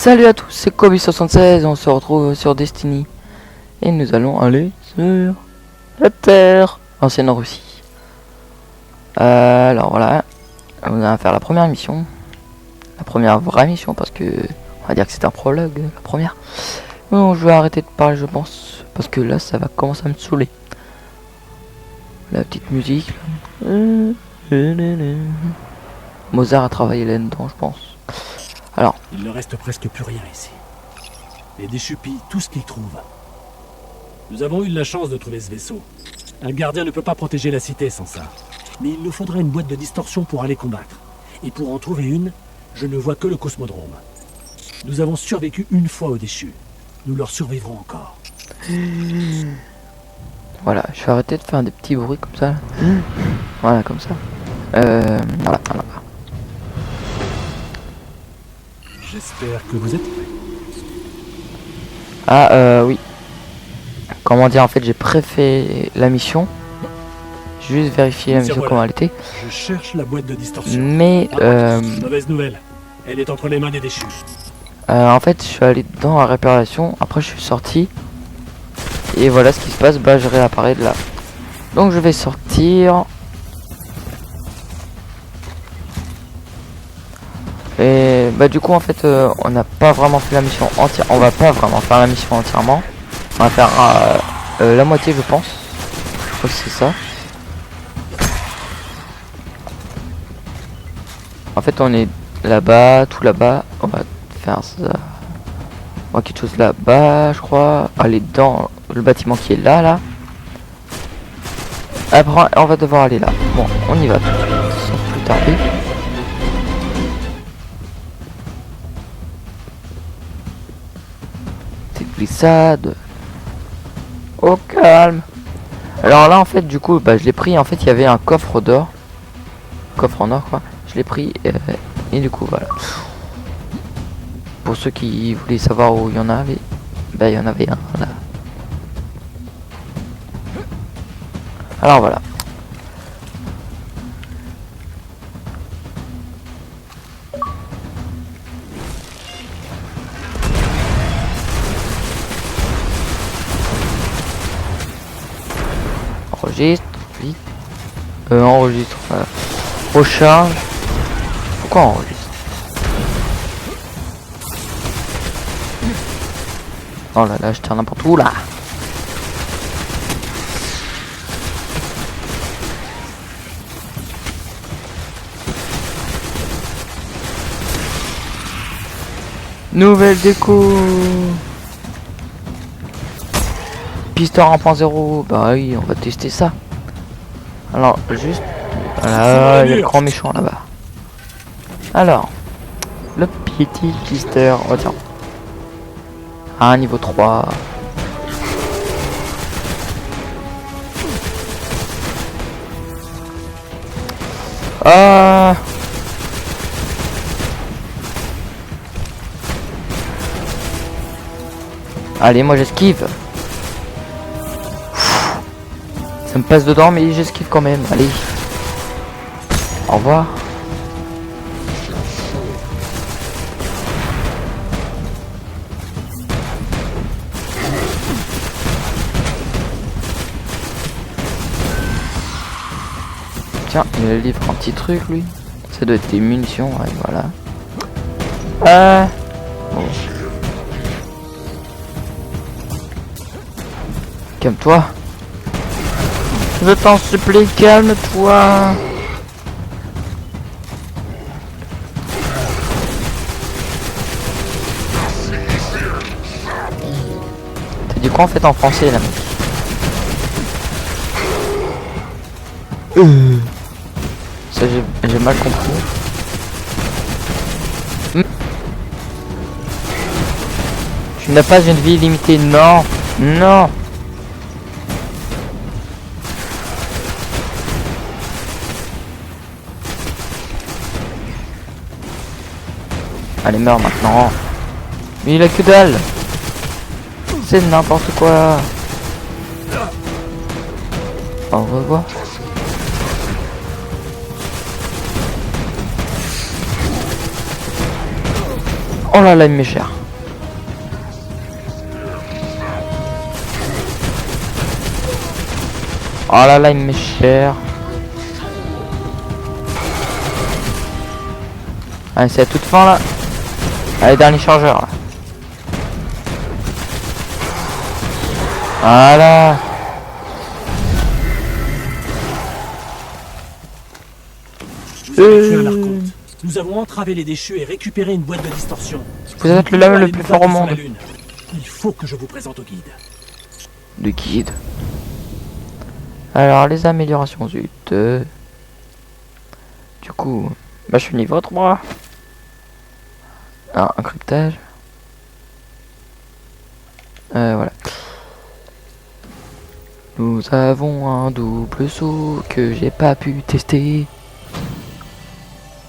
Salut à tous, c'est Kobe76, on se retrouve sur Destiny. Et nous allons aller sur la Terre, ancienne Russie. Alors voilà, on va faire la première mission. La première vraie mission, parce que on va dire que c'est un prologue, la première. Bon, je vais arrêter de parler, je pense, parce que là, ça va commencer à me saouler. La petite musique. Mozart a travaillé là-dedans, je pense. Alors. Il ne reste presque plus rien ici. Les déchus pillent tout ce qu'ils trouvent. Nous avons eu de la chance de trouver ce vaisseau. Un gardien ne peut pas protéger la cité sans ça. Mais il nous faudrait une boîte de distorsion pour aller combattre. Et pour en trouver une, je ne vois que le cosmodrome. Nous avons survécu une fois aux déchus. Nous leur survivrons encore. Voilà, je vais arrêter de faire des petits bruits comme ça. Voilà, comme ça. Voilà. J'espère que vous êtes prêts. Oui. Comment dire, en fait, j'ai préfet la mission. Juste vérifier la mission comment elle était. Je cherche la boîte de distorsion. Mais, mauvaise nouvelle. Elle est entre les mains des déchus. en fait, je suis allé dans la réparation. Après, je suis sorti. Et voilà ce qui se passe. Bah, je réapparais de là. Donc, je vais sortir. Et bah du coup en fait on n'a pas vraiment fait la mission entière. On va pas vraiment faire la mission entièrement. On va faire la moitié je pense. Je crois que c'est ça. En fait on est là-bas, tout là-bas. On va faire ça. On va quelque chose là-bas je crois. Aller dans le bâtiment qui est là. Après on va devoir aller là. Bon on y va tout de suite sans plus tarder. Glissade. Au calme. Alors là en fait du coup bah, je l'ai pris. En fait il y avait un coffre d'or. Coffre en or quoi. Je l'ai pris et du coup voilà. Pour ceux qui voulaient savoir où il y en avait. Bah il y en avait un là. Alors voilà. Enregistre, vite. Enregistre. Recharge. Pourquoi enregistre? Oh là là, je tire n'importe où là. Nouvelle déco. Piston 1.0, bah oui, on va tester ça. Alors, juste... Voilà, il y a le grand méchant là-bas. Alors, le petit Pister, oh tiens. Ah, niveau 3. Ah. Allez, moi j'esquive. Ça me passe dedans mais j'esquive quand même, allez. Au revoir. Tiens, il me livre un petit truc lui. Ça doit être des munitions, ouais, voilà. Bon. Calme-toi. Je t'en supplie, calme-toi. T'as dit quoi en fait en français là mec? Ça j'ai mal compris. Tu n'as pas une vie limitée, non. Non. Allez, meurs maintenant. Mais il a que dalle. C'est n'importe quoi. Au revoir. Oh là là, il m'est cher. Oh là là, il m'est cher. Allez, c'est à toute fin là. Allez, dernier chargeur là. Voilà. Vous avez tué un archonte. Nous avons entravé les déchus et récupéré une boîte de distorsion. Vous êtes le lame le plus fort au monde. Il faut que je vous présente au guide. Le guide. Alors, les améliorations, zut. Du coup, bah, je suis niveau 3. Ah, un cryptage. Voilà. Nous avons un double saut que j'ai pas pu tester.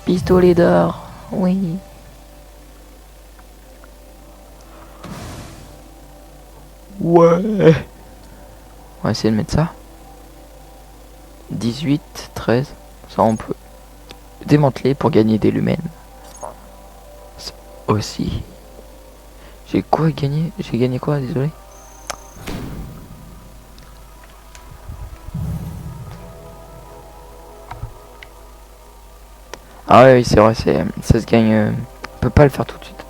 Pistolet d'or, oui. Ouais. On va essayer de mettre ça. 18, 13. Ça, on peut démanteler pour gagner des lumens. Ça aussi. J'ai quoi gagné? J'ai gagné quoi? Désolé. Ah ouais, oui, c'est vrai, ça se gagne. On peut pas le faire tout de suite.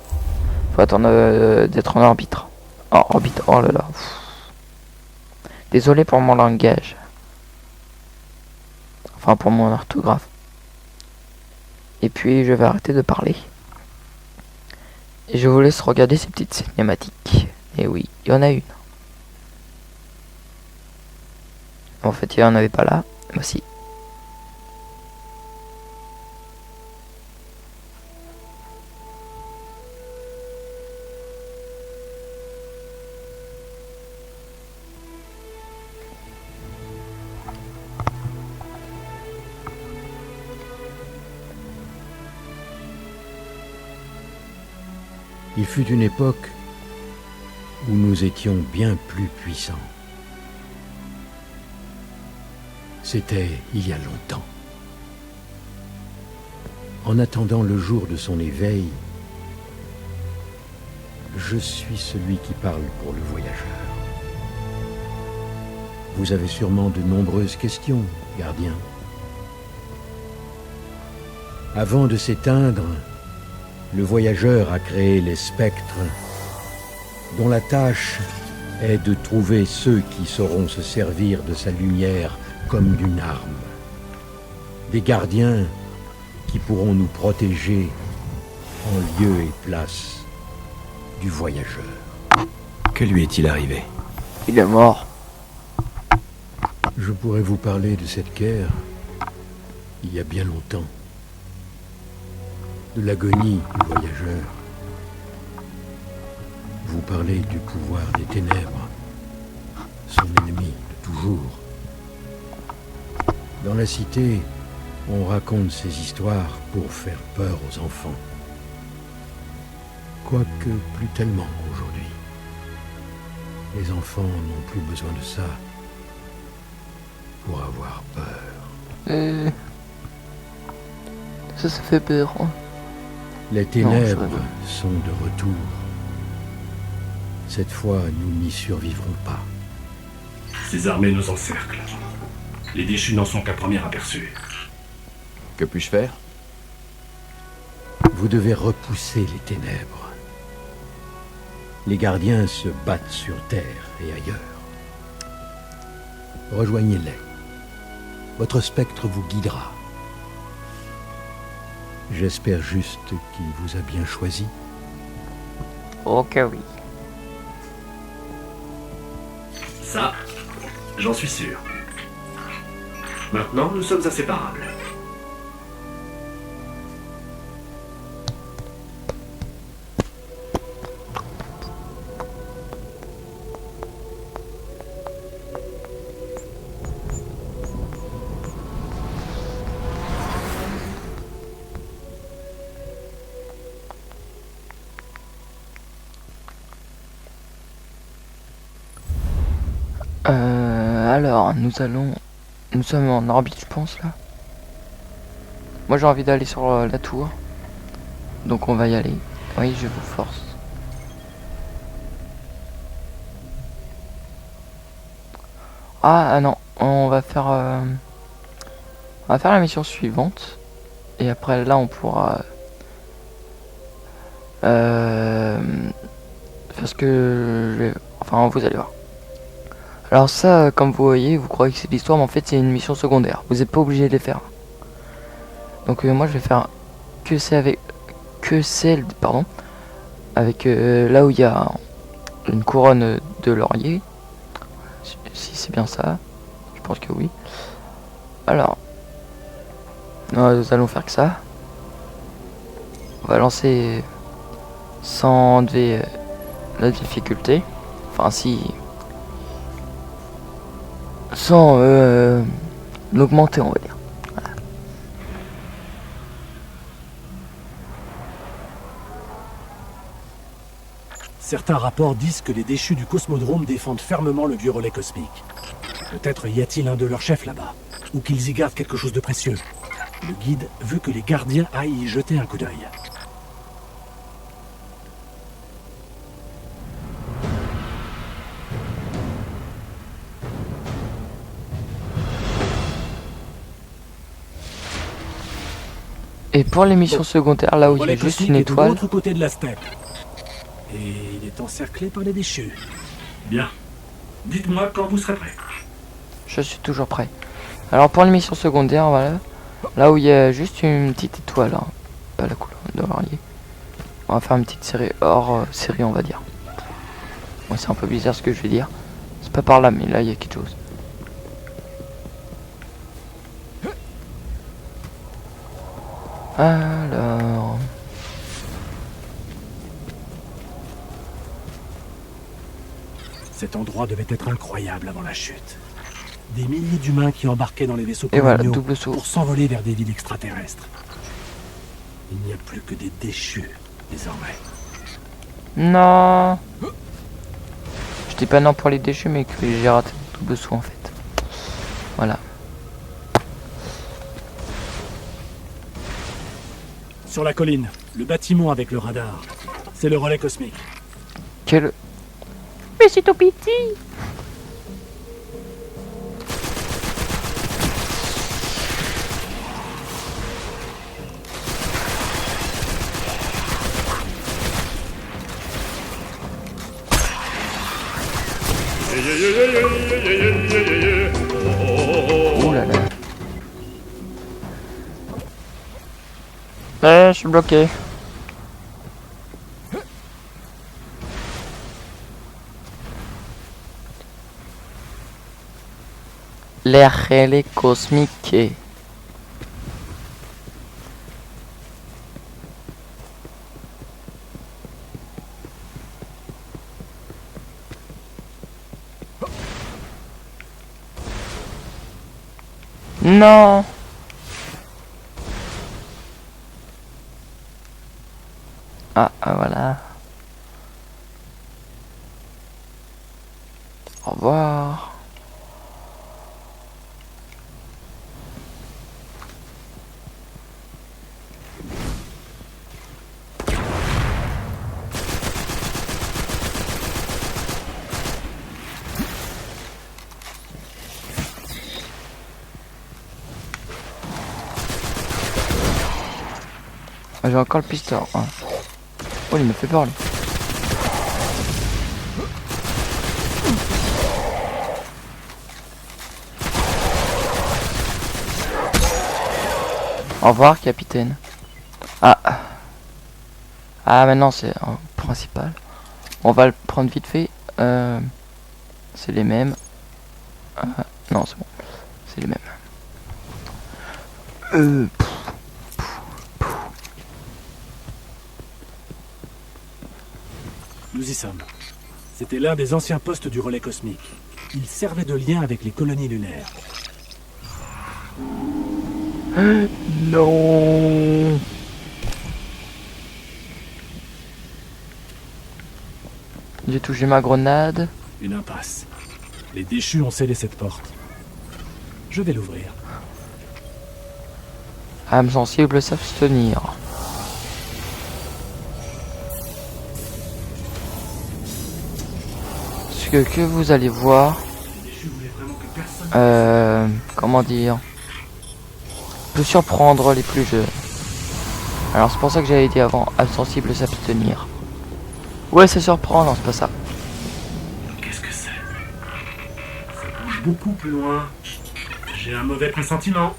Faut attendre d'être en arbitre. Oh, orbite, oh là là. Pff. Désolé pour mon langage. Enfin, pour mon orthographe. Et puis, je vais arrêter de parler. Et je vous laisse regarder ces petites cinématiques. Et oui, il y en a une. En fait, il y en avait pas là. Bah si. Il fut une époque où nous étions bien plus puissants. C'était il y a longtemps. En attendant le jour de son éveil, je suis celui qui parle pour le voyageur. Vous avez sûrement de nombreuses questions, gardien. Avant de s'éteindre, le voyageur a créé les spectres, dont la tâche est de trouver ceux qui sauront se servir de sa lumière comme d'une arme. Des gardiens qui pourront nous protéger en lieu et place du voyageur. Que lui est-il arrivé? Il est mort. Je pourrais vous parler de cette guerre il y a bien longtemps. De l'agonie du voyageur. Vous parlez du pouvoir des ténèbres, son ennemi de toujours. Dans la cité, on raconte ces histoires pour faire peur aux enfants. Quoique plus tellement aujourd'hui. Les enfants n'ont plus besoin de ça pour avoir peur. Ça fait peur. Hein. Les ténèbres sont de retour. Cette fois, nous n'y survivrons pas. Ces armées nous encerclent. Les déchus n'en sont qu'un premier aperçu. Que puis-je faire? Vous devez repousser les ténèbres. Les gardiens se battent sur Terre et ailleurs. Rejoignez-les. Votre spectre vous guidera. J'espère juste qu'il vous a bien choisi. Ok, oui. Ça, j'en suis sûr. Maintenant, nous sommes inséparables. Alors, nous sommes en orbite, je pense, là. Moi, j'ai envie d'aller sur la tour. Donc, on va y aller. Oui, je vous force. Ah non, on va faire la mission suivante. Et après là on pourra faire ce que enfin vous allez voir. Alors ça, comme vous voyez, vous croyez que c'est l'histoire, mais en fait c'est une mission secondaire. Vous n'êtes pas obligé de les faire. Donc moi je vais faire que celle avec là où il y a une couronne de laurier. Si c'est bien ça, je pense que oui. Alors, nous allons faire que ça. On va lancer sans enlever la difficulté. Enfin si, sans l'augmenter on va dire. Voilà. Certains rapports disent que les déchus du Cosmodrome défendent fermement le vieux relais cosmique. Peut-être y a-t-il un de leurs chefs là-bas, ou qu'ils y gardent quelque chose de précieux. Le guide veut que les gardiens aillent y jeter un coup d'œil. Et pour les missions secondaires, là où Le il y a relais juste cosmique une est de étoile. l'autre côté de la steppe. Et il est encerclé par les déchus. Bien. Dites-moi quand vous serez prêt. Je suis toujours prêt. Alors pour les missions secondaires, voilà. Là où il y a juste une petite étoile, hein. Pas la couleur de laurier. On va faire une petite série hors série, on va dire. Bon, c'est un peu bizarre ce que je vais dire. C'est pas par là, mais là il y a quelque chose. Alors... Cet endroit devait être incroyable avant la chute. Des milliers d'humains qui embarquaient dans les vaisseaux Et voilà, coloniaux double saut. pour s'envoler vers des villes extraterrestres. Il n'y a plus que des déchus, désormais. Non. Je dis pas non pour les déchets, mais que j'ai raté le double saut en fait. Voilà. Sur la colline, le bâtiment avec le radar. C'est le relais cosmique. Quel... Mais c'est tout petit. Ouh là là. Je suis bloqué. Les relais cosmiques. Non. Voilà. Au revoir. J'ai encore le pistolet. Hein. Oh, il me fait peur lui. Au revoir, capitaine. Ah, maintenant c'est un principal. On va le prendre vite fait. C'est les mêmes. Non, c'est bon. C'est les mêmes. Nous y sommes. C'était l'un des anciens postes du relais cosmique. Il servait de lien avec les colonies lunaires. Non. J'ai touché ma grenade. Une impasse. Les déchus ont scellé cette porte. Je vais l'ouvrir. Âme sensible s'abstenir. Parce que vous allez voir, comment dire, peut surprendre les plus jeunes. Alors c'est pour ça que j'avais dit avant, insensible s'abstenir. Ouais, c'est surprend, non, c'est pas ça. Qu'est-ce que c'est? Ça bouge beaucoup plus loin. J'ai un mauvais pressentiment.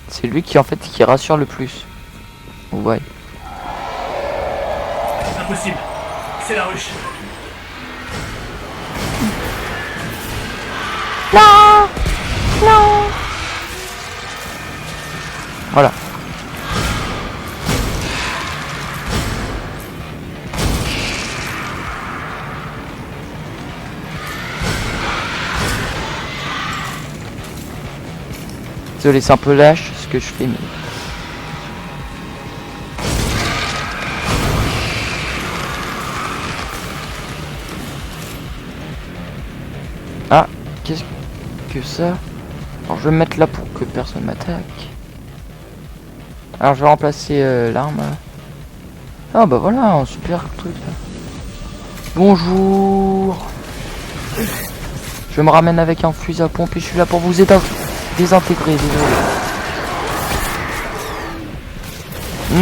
C'est lui qui en fait qui rassure le plus. Vous voyez. C'est impossible. C'est la ruche. Non, non. Voilà. Désolé, c'est un peu lâche ce que je fais, mais... Ah, qu'est-ce que ça? Alors je vais me mettre là pour que personne m'attaque. Alors je vais remplacer l'arme. Ah bah voilà, un super truc là. Bonjour. Je me ramène avec un fusil à pompe et je suis là pour vous aider à désintégrer, désolé.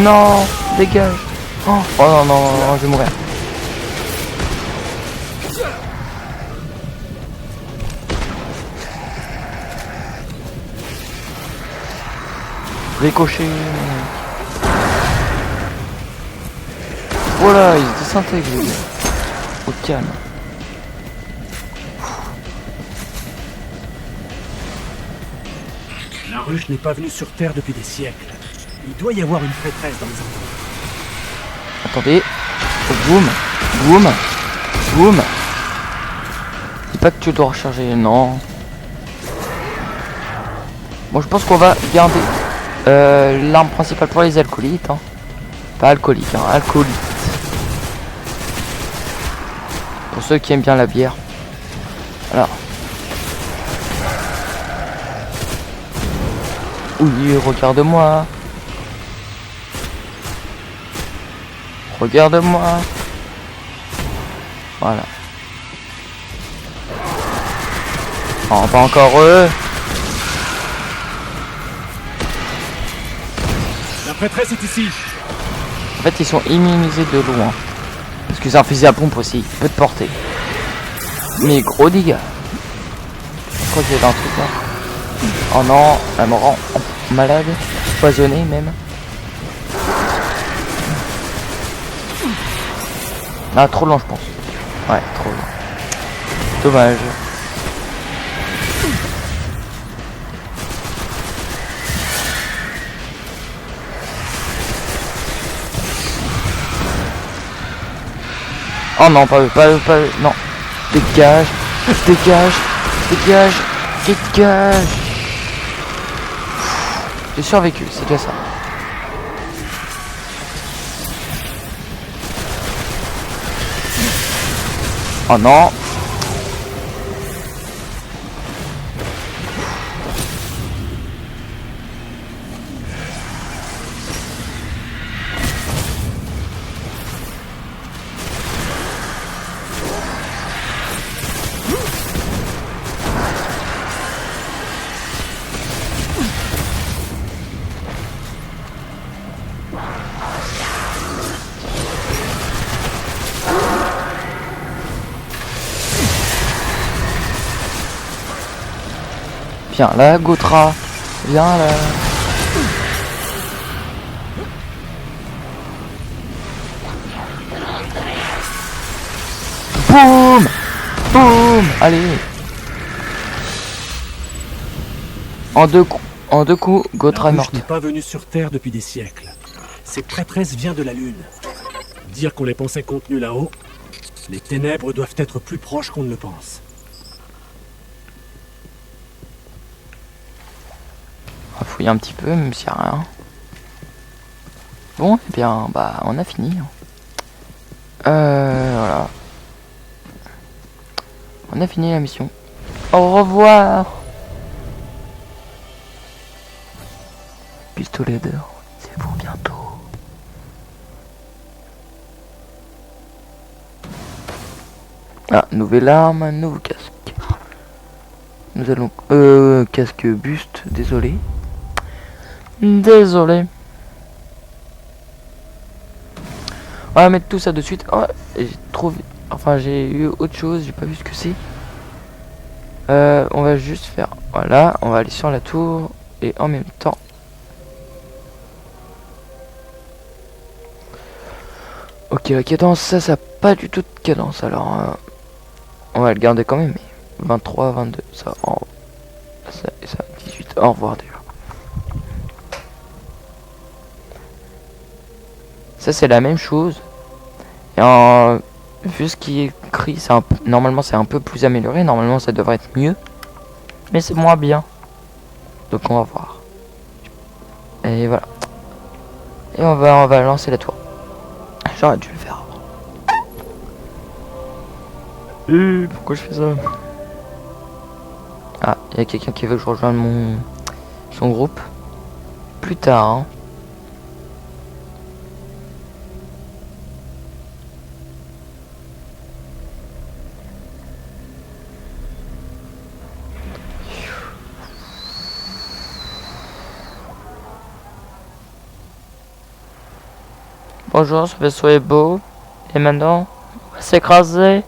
Non, dégage. Oh, oh non, non, non, je vais mourir. Ricochet. Voilà, il se désintègre, les gars. Au calme. La ruche n'est pas venue sur Terre depuis des siècles. Il doit y avoir une prêtresse dans les environs. Attendez. Boum. Boum. Boum. Dis pas que tu dois recharger, non. Bon, je pense qu'on va garder l'arme principale pour les alcoolites. Hein. Pas alcoolique, hein, alcoolite. Pour ceux qui aiment bien la bière. Alors. Oui, regarde-moi. Regarde-moi. Voilà. Oh, pas encore eux. La prêtresse est ici. En fait, ils sont immunisés de loin. Parce que c'est un fusil à pompe aussi. Il peut te porter. Mais gros dégâts. Je crois qu'il y a un truc là. Oh non, elle me rend malade. Poisonné même. Ah, trop lent, je pense. Ouais, trop lent. Dommage. Oh non, pas eux, pas eux, pas eux. Non. Dégage. Dégage. Dégage. Dégage. J'ai survécu, c'est déjà ça. Oh non. Viens là, Gotra. Viens là. Boum. Boum. Allez. En deux coups, Gotra est La ruche morte. n'est pas venue sur Terre depuis des siècles. Cette prêtresse vient de la Lune. Dire qu'on les pensait contenus là-haut, les ténèbres doivent être plus proches qu'on ne le pense. On va fouiller un petit peu, même s'il n'y a rien. Bon, et bien, bah, on a fini. Voilà. On a fini la mission. Au revoir. Pistolet d'or, c'est pour bientôt. Ah, nouvelle arme, un nouveau casque. Nous allons... casque buste, désolé. Désolé. On va mettre tout ça de suite. Oh, j'ai trouvé... Enfin, j'ai eu autre chose, j'ai pas vu ce que c'est. On va juste faire... Voilà, on va aller sur la tour. Et en même temps... Ok, la cadence, ça a pas du tout de cadence. Alors, on va le garder quand même. Mais 23, 22, ça, ça, et ça, 18. Au revoir déjà. Ça, c'est la même chose. Et vu ce qui est écrit, normalement, c'est un peu plus amélioré. Normalement, ça devrait être mieux. Mais c'est moins bien. Donc, on va voir. Et voilà. Et on va lancer la tour. J'aurais dû le faire avant. Pourquoi je fais ça? Ah, il y a quelqu'un qui veut que je rejoigne son groupe. Plus tard, hein. Bonjour, ce vaisseau est beau. Et maintenant, on va s'écraser.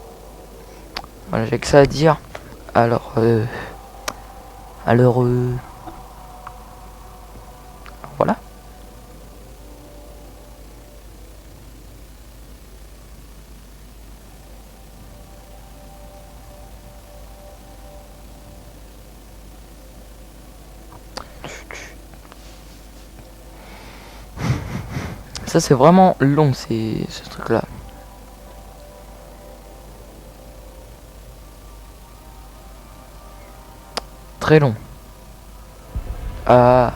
Voilà, j'ai que ça à dire. Alors, voilà. Ça, c'est vraiment long, ce truc-là. Très long. Ah.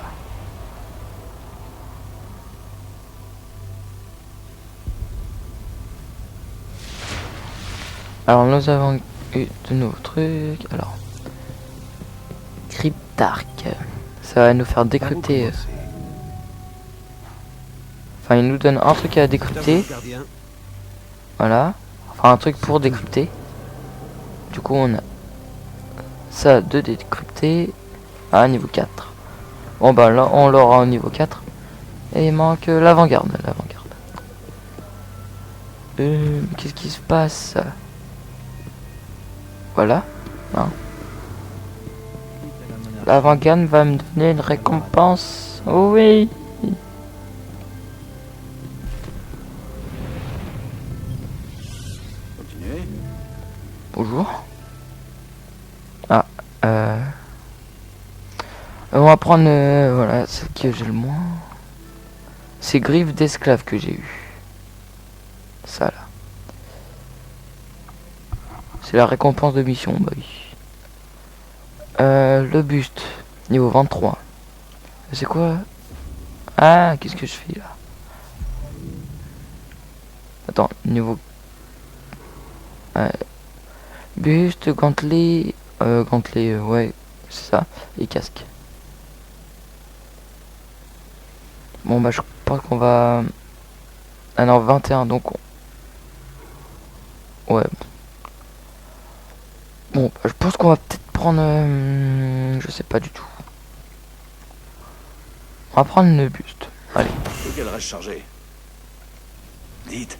Alors, nous avons eu de nouveaux trucs. Alors. Cryptarch. Ça va nous faire décrypter. Enfin, il nous donne un truc à décrypter. Voilà. Enfin, un truc pour décrypter. Du coup, on a ça de décrypter à niveau 4. Bon, bah là, on l'aura au niveau 4. Et il manque l'avant-garde. Qu'est-ce qui se passe? Voilà. Hein. L'avant-garde va me donner une récompense. Oh oui. Bonjour. Ah, on va prendre, voilà, ce que j'ai le moins. C'est griffes d'esclaves que j'ai eu. Ça là. C'est la récompense de mission, bah oui. Le buste, niveau 23. C'est quoi? Ah, qu'est-ce que je fais là? Attends, niveau... buste, gantelet, ouais, c'est ça, et casque. Bon bah je pense qu'on va... Ah non, 21, donc... Ouais. Bon, bah, je pense qu'on va peut-être prendre... je sais pas du tout. On va prendre le buste. Allez. Faut qu'elle reste chargée. Dites,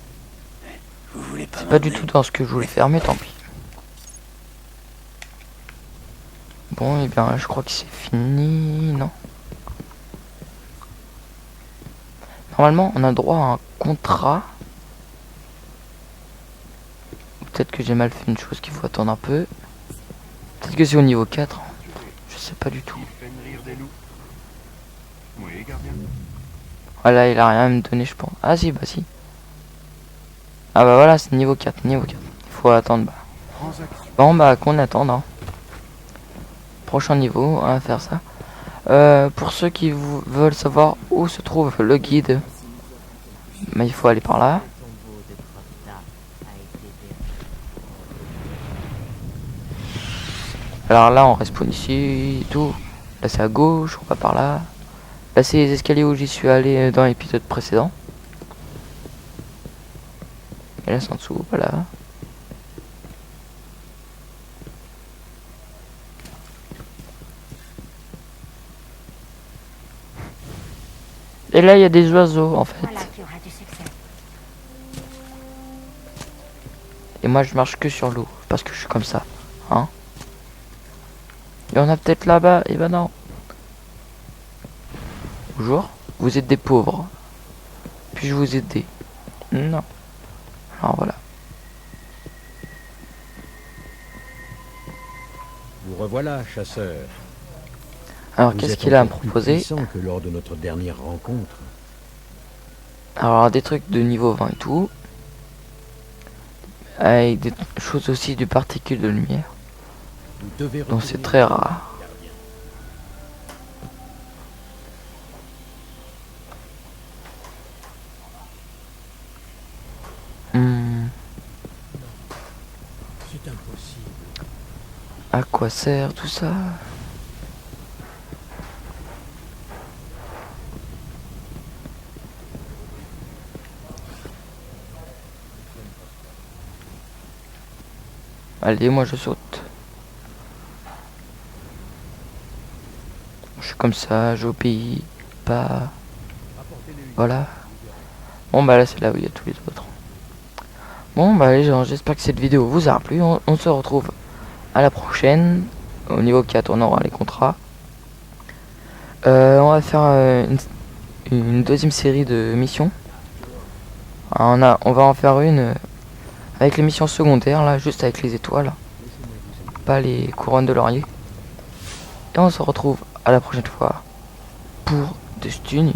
vous voulez pas... C'est pas du tout dans ce que je voulais faire, mais tant pis. Bon, et bien, je crois que c'est fini, non? Normalement, on a droit à un contrat. Peut-être que j'ai mal fait une chose qu'il faut attendre un peu. Peut-être que c'est au niveau 4. Je sais pas du tout. Voilà, il a rien à me donner, je pense. Ah si, bah si. Ah bah voilà, c'est niveau 4, Il faut attendre, bah. Bon, bah qu'on attende, hein. Prochain niveau, on va faire ça. Pour ceux qui veulent savoir où se trouve le guide, mais il faut aller par là. Alors là, on respawn ici, et tout. Là, c'est à gauche, on va par là. Là, c'est les escaliers où j'y suis allé dans l'épisode précédent. Et là, c'est en dessous, voilà. Et là, il y a des oiseaux, en fait. Voilà qui aura du succès. Et moi, je marche que sur l'eau. Parce que je suis comme ça. Hein. Il y en a peut-être là-bas. Et ben non. Bonjour. Vous êtes des pauvres. Puis-je vous aider? Non. Alors voilà. Vous revoilà, chasseur. Alors Vous qu'est-ce êtes qu'il a à me encore plus proposer? puissant que lors de notre dernière rencontre. Alors des trucs de niveau 20 et tout. Avec des choses aussi du particule de lumière. Vous devez Donc c'est retourner très au rare. gardien. Hmm, C'est impossible. à quoi sert tout ça? Allez, moi je saute. Je suis comme ça, j'obéis pas. Voilà. Bon bah là c'est là où il y a tous les autres. Bon bah les gens, j'espère que cette vidéo vous a plu. On se retrouve à la prochaine. Au niveau 4 on aura les contrats. On va faire une deuxième série de missions. On va en faire une avec les missions secondaires là, juste avec les étoiles. Pas les couronnes de laurier. Et on se retrouve à la prochaine fois pour Destiny.